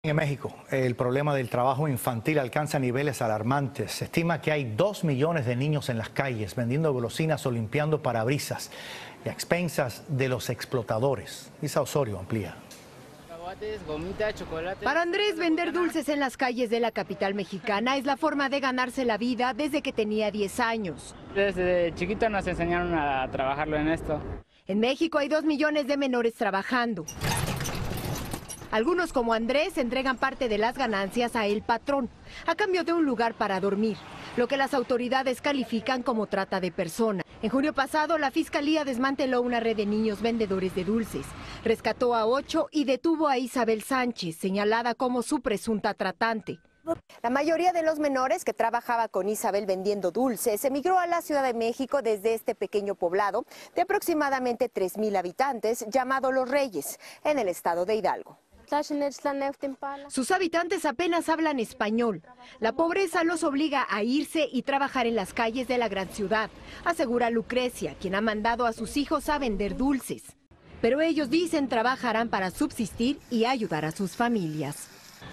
En México, el problema del trabajo infantil alcanza niveles alarmantes. Se estima que hay 2 millones de niños en las calles vendiendo golosinas o limpiando parabrisas y a expensas de los explotadores. Isa Osorio amplía. Para Andrés, vender dulces en las calles de la capital mexicana es la forma de ganarse la vida desde que tenía 10 años. Desde chiquito nos enseñaron a trabajarlo en esto. En México hay 2 millones de menores trabajando. Algunos, como Andrés, entregan parte de las ganancias a el patrón, a cambio de un lugar para dormir, lo que las autoridades califican como trata de personas. En junio pasado, la Fiscalía desmanteló una red de niños vendedores de dulces, rescató a 8 y detuvo a Isabel Sánchez, señalada como su presunta tratante. La mayoría de los menores que trabajaba con Isabel vendiendo dulces emigró a la Ciudad de México desde este pequeño poblado de aproximadamente 3,000 habitantes llamado Los Reyes, en el estado de Hidalgo. Sus habitantes apenas hablan español. La pobreza los obliga a irse y trabajar en las calles de la gran ciudad, asegura Lucrecia, quien ha mandado a sus hijos a vender dulces. Pero ellos dicen trabajarán para subsistir y ayudar a sus familias.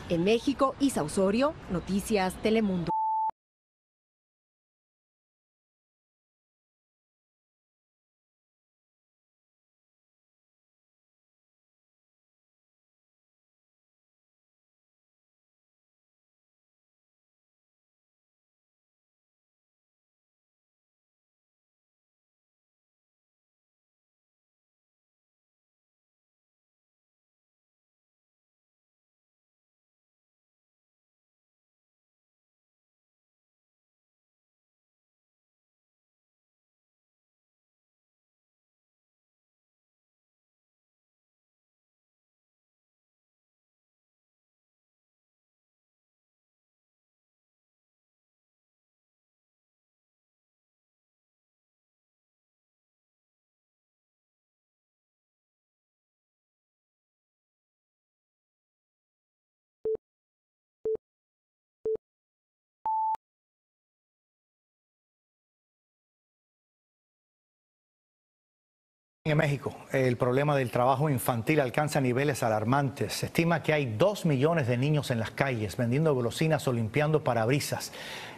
En México, Isa Osorio, Noticias Telemundo. En México, el problema del trabajo infantil alcanza niveles alarmantes. Se estima que hay 2 millones de niños en las calles vendiendo golosinas o limpiando parabrisas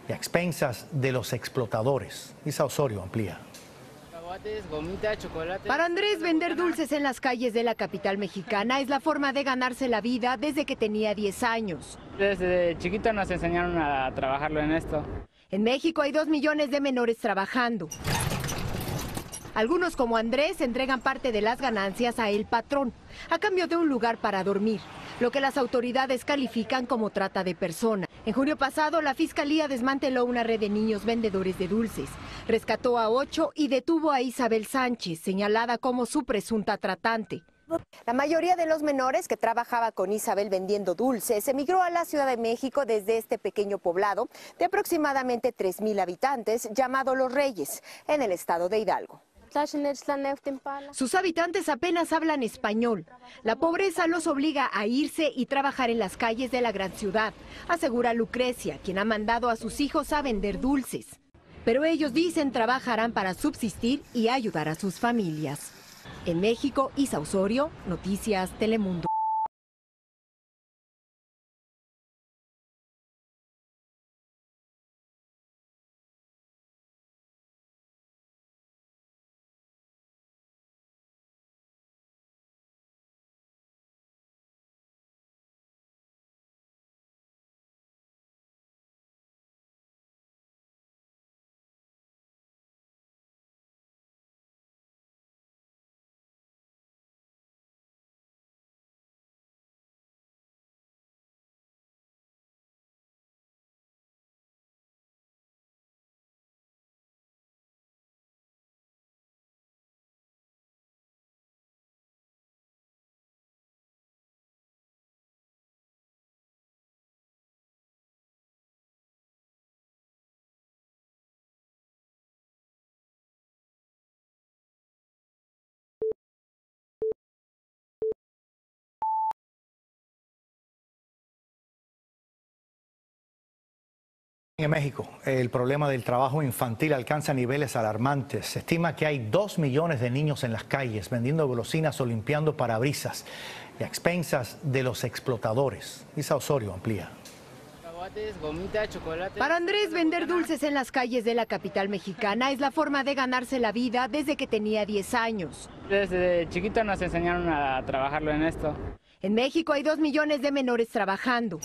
y a expensas de los explotadores. Isa Osorio amplía. Para Andrés, vender dulces en las calles de la capital mexicana es la forma de ganarse la vida desde que tenía 10 años. Desde chiquito nos enseñaron a trabajarlo en esto. En México hay 2 millones de menores trabajando. Algunos, como Andrés, entregan parte de las ganancias a el patrón, a cambio de un lugar para dormir, lo que las autoridades califican como trata de personas. En junio pasado, la Fiscalía desmanteló una red de niños vendedores de dulces, rescató a 8 y detuvo a Isabel Sánchez, señalada como su presunta tratante. La mayoría de los menores que trabajaba con Isabel vendiendo dulces emigró a la Ciudad de México desde este pequeño poblado de aproximadamente 3,000 habitantes llamado Los Reyes, en el estado de Hidalgo. Sus habitantes apenas hablan español. La pobreza los obliga a irse y trabajar en las calles de la gran ciudad, asegura Lucrecia, quien ha mandado a sus hijos a vender dulces. Pero ellos dicen trabajarán para subsistir y ayudar a sus familias. En México, Isa Osorio, Noticias Telemundo. En México, el problema del trabajo infantil alcanza niveles alarmantes. Se estima que hay 2 millones de niños en las calles vendiendo golosinas o limpiando parabrisas y a expensas de los explotadores. Isa Osorio amplía. Para Andrés, vender dulces en las calles de la capital mexicana es la forma de ganarse la vida desde que tenía 10 años. Desde chiquito nos enseñaron a trabajarlo en esto. En México hay 2 millones de menores trabajando.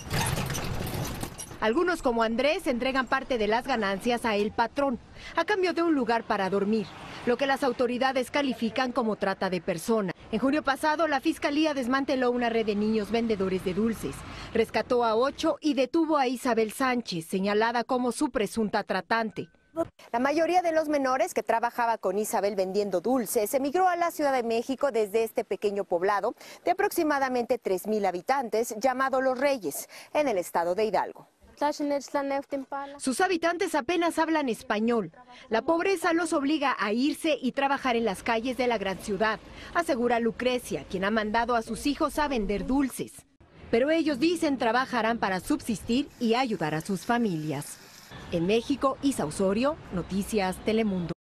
Algunos, como Andrés, entregan parte de las ganancias a el patrón, a cambio de un lugar para dormir, lo que las autoridades califican como trata de personas. En junio pasado, la Fiscalía desmanteló una red de niños vendedores de dulces, rescató a 8 y detuvo a Isabel Sánchez, señalada como su presunta tratante. La mayoría de los menores que trabajaba con Isabel vendiendo dulces emigró a la Ciudad de México desde este pequeño poblado de aproximadamente 3,000 habitantes llamado Los Reyes, en el estado de Hidalgo. Sus habitantes apenas hablan español. La pobreza los obliga a irse y trabajar en las calles de la gran ciudad, asegura Lucrecia, quien ha mandado a sus hijos a vender dulces. Pero ellos dicen trabajarán para subsistir y ayudar a sus familias. En México, Isa Osorio, Noticias Telemundo.